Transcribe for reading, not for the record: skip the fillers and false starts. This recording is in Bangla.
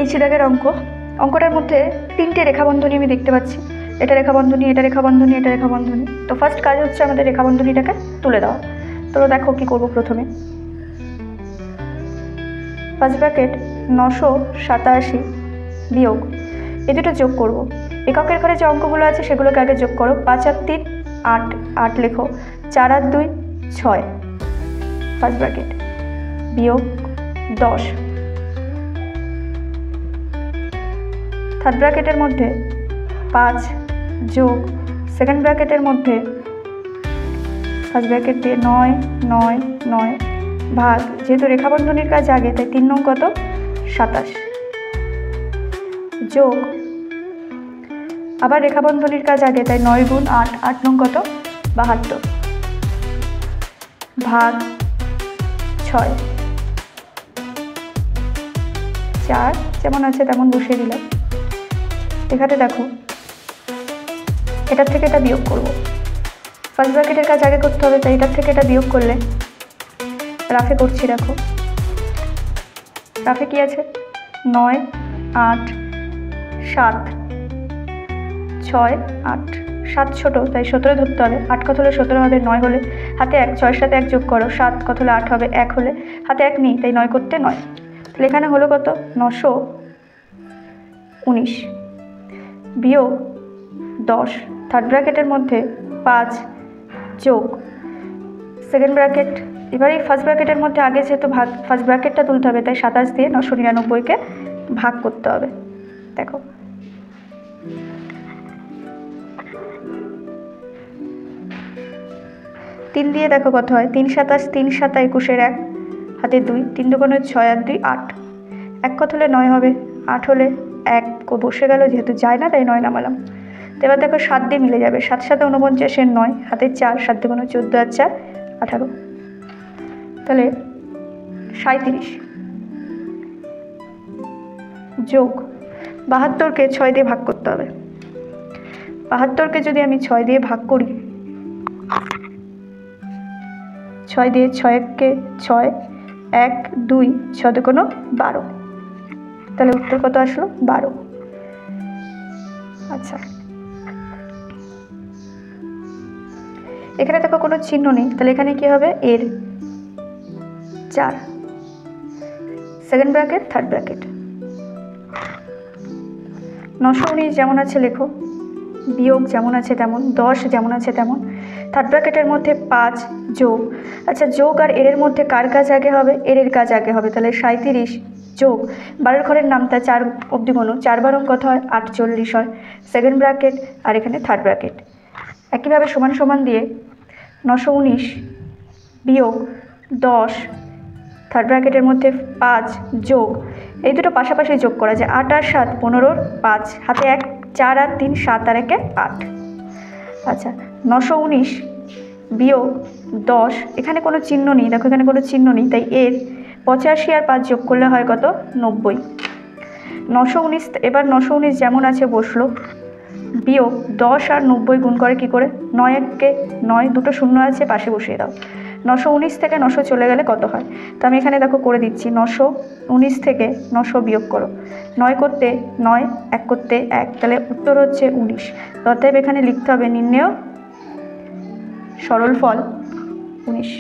এইচ দাগের অঙ্কটার মধ্যে 3টে রেখাবন্ধনী আমি দেখতে পাচ্ছি। এটা রেখাবন্ধনী, এটা রেখাবন্ধনী, এটা রেখাবন্ধনী। তো ফার্স্ট কাজ হচ্ছে আমাদের রেখাবন্ধনীটাকে তুলে দেওয়া। তো দেখো কি করব। প্রথমে ফার্স্ট ব্র্যাকেট 987 বিয়োগ এই দুটো যোগ করব। এককের ঘরে যে অঙ্কগুলো আছে সেগুলোকে আগে যোগ করো। 5 আর 3 8, 8 লেখো। 4 আর 2 6 ফার্স্ট ব্র্যাকেট বিয়োগ 10 থার্ড ব্র্যাকেটের মধ্যে 5 যোগ সেকেন্ড ব্র্যাকেটের মধ্যে ফার্স্ট ব্র্যাকেট দিয়ে 9 9 9 ভাগ, যেহেতু রেখাবন্ধনীর কাজ আগে তাই 3 নং কত 27 যোগ আবার রেখাবন্ধনীর কাজ আগে তাই 9 গুণ 8, 8 নং কত 72 ভাগ 6 4 যেমন আছে তেমন বসিয়ে দিলাম। এখানে দেখো এটার থেকে এটা বিয়োগ করব। ফার্স্ট ব্র্যাকেটের কাজ আগে করতে হবে, তাই এটার থেকে এটা বিয়োগ করলে রাফে করছি। দেখো রাফে কি আছে 9 8 7 6 8 7 ছোটো তাই 17 ধরতে হবে। 8 কত হলে 17 হবে, 9 হলে হাতে 1, 6 সাথে 1 যোগ করো। 7 কত হলে 8 হবে, 1 হলে হাতে 1 নেই তাই 9 করতে 9। তাহলে এখানে হলো কত 919 বিয়োগ 10 থার্ড ব্র্যাকেটের মধ্যে 5 যোগ সেকেন্ড ব্র্যাকেট। এবার এই ফার্স্ট ব্র্যাকেটের মধ্যে আগে যেহেতু ভাগ ফার্স্ট ব্র্যাকেটটা তুলতে হবে তাই 27 দিয়ে 999কে ভাগ করতে হবে। দেখো 3 দিয়ে দেখো কত হয়, 3 27 3 7 21 1 হাতে 2 3 দুগুণে 6 আর 2 8 1 কত হলে 9 হবে, 8 হলে 1 বসে গেল, যেহেতু যায় না তাই 9 নামালাম। তো এবার দেখো 7 দিয়ে মিলে যাবে। 7 7 49 এর 9 হাতে 4 7 দুগুণে 14 আর 4 18 তাহলে 37 যোগ 72কে 6 দিয়ে ভাগ করতে হবে। 72কে যদি আমি 6 দিয়ে ভাগ করি, 6 দিয়ে 6কে 6 1 2 6 দুগুণে 12, তাহলে উত্তর কত আসলো 12। আচ্ছা এখানে দেখো কোনো চিহ্ন নেই, তাহলে এখানে কি হবে এর 4 সেকেন্ড ব্র্যাকেট থার্ড ব্র্যাকেট 919 যেমন আছে লেখো, বিয়োগ যেমন আছে তেমন, 10 যেমন আছে তেমন। থার্ড ব্র্যাকেটের মধ্যে 5 যোগ, আচ্ছা যোগ আর এর মধ্যে কার কাজ আগে হবে, এর কাজ আগে হবে। তাহলে 37 যোগ 12 ঘরের নামটা 4 অবধি গণো, 4 বারং কত হয় 48 হয় সেকেন্ড ব্র্যাকেট আর এখানে থার্ড ব্র্যাকেট। একইভাবে সমান সমান দিয়ে 919 বিয়োগ 10 থার্ড ব্র্যাকেটের মধ্যে 5 যোগ এই দুটো পাশাপাশি যোগ করা যায়, 8 আর 7 15 5 হাতে 1 4 আর 3 7 আর 1 8। আচ্ছা 919 বিয়োগ 10 এখানে কোনো চিহ্ন নেই, দেখো এখানে কোনো চিহ্ন নেই তাই এর 85 আর 5 যোগ করলে হয় কত 90। 919 এবার 919 যেমন আছে বসলো, বিয়োগ 10 আর 90 গুণ করে কি করে 9 1কে 9 দুটো শূন্য আছে পাশে বসিয়ে দাও। 919 থেকে 900 চলে গেলে কত হয়, তো আমি এখানে দেখো করে দিচ্ছি। 919 থেকে 900 বিয়োগ করো, 9 করতে 9 1 করতে 1, তাহলে উত্তর হচ্ছে 19। অতএব এখানে লিখতে হবে নির্ণেয় সরল ফল 19।